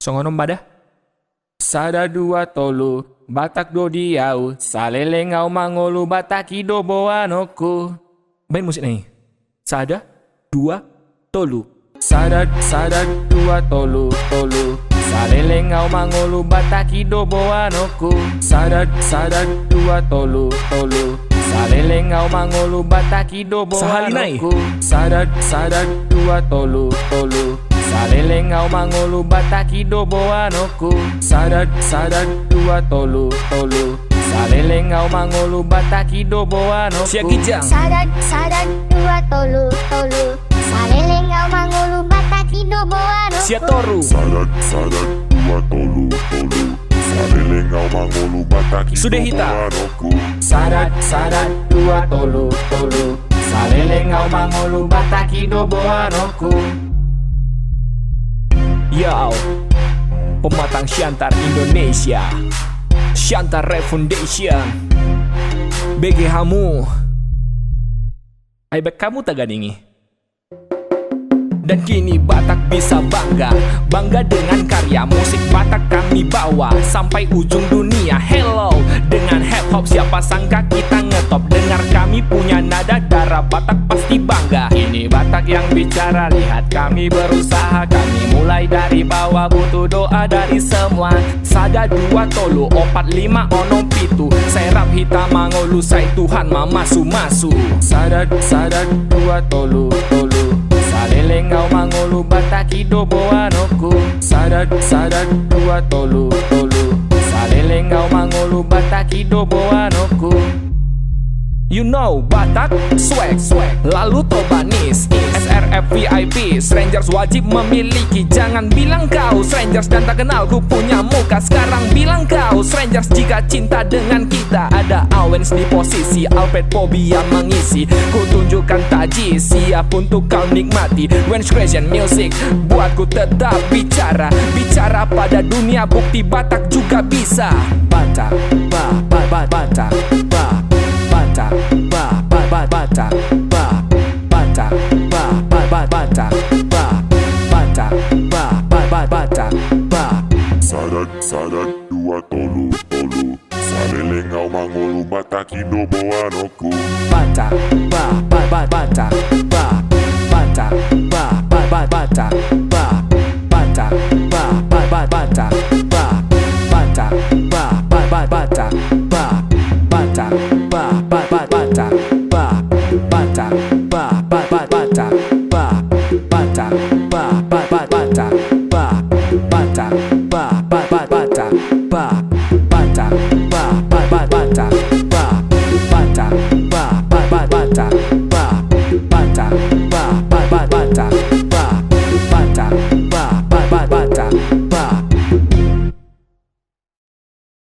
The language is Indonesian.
Songono badah. Sada dua tolu, Batak do diau, salelengau mangolu Bataki do boanoku. Main musik nih. Sada dua tolu. Sada dua tolu, salelengau mangolu Bataki do boanoku. Sada dua tolu, salelengau mangolu Bataki do boanoku. Sada dua tolu, salelengau mangolu Bataki do boanoku. Sada dua tolu, salelengau mangolu Bataki do boanoku. Sia Kijang. Sada dua tolu, salelengau mangolu Bataki do boanoku. Sia Toru. Sada dua tolu, salelengau mangolu Bataki do Sudehita. boanoku. Sada dua tolu, salelengau mangolu Bataki do boanoku. Yo, pematang Syantar Indonesia, Syantar Rap Foundation, BG Hamu. Aibek kamu tak gadingi. Dan kini Batak bisa bangga dengan karya musik Batak kami bawa sampai ujung dunia. Hello, dengan hip hop siapa sangka kita ngetop. Dengar kami punya nada darah Batak pasti bangga. Ini Batak yang bicara, lihat kami berusaha. Kami mulai dari bawah, butuh doa dari semua. Sada dua tolu, opat lima onom pitu. Serap hitam mangolu, say Tuhan mamasu masu. Sada dua tolu, salelengau mangolu Bataki do boanoku. Sada dua tolu, salelengau mangolu Bataki do boanoku. You know Batak, swag, lalu Tobanis, SRF VIP, strangers wajib memiliki. Jangan bilang kau strangers dan tak kenal ku punya muka. Sekarang bilang kau strangers jika cinta dengan kita. Ada Awens di posisi, Alfred Pobi yang mengisi. Ku tunjukkan taji, siap untuk kau nikmati. Wens Creation Music, buatku tetap bicara pada dunia, bukti Batak juga bisa. Batak, Batak, Batak, Batak, Batak, Sada dua tolu, salelengau mangolu Bataki do boanoku. Batak,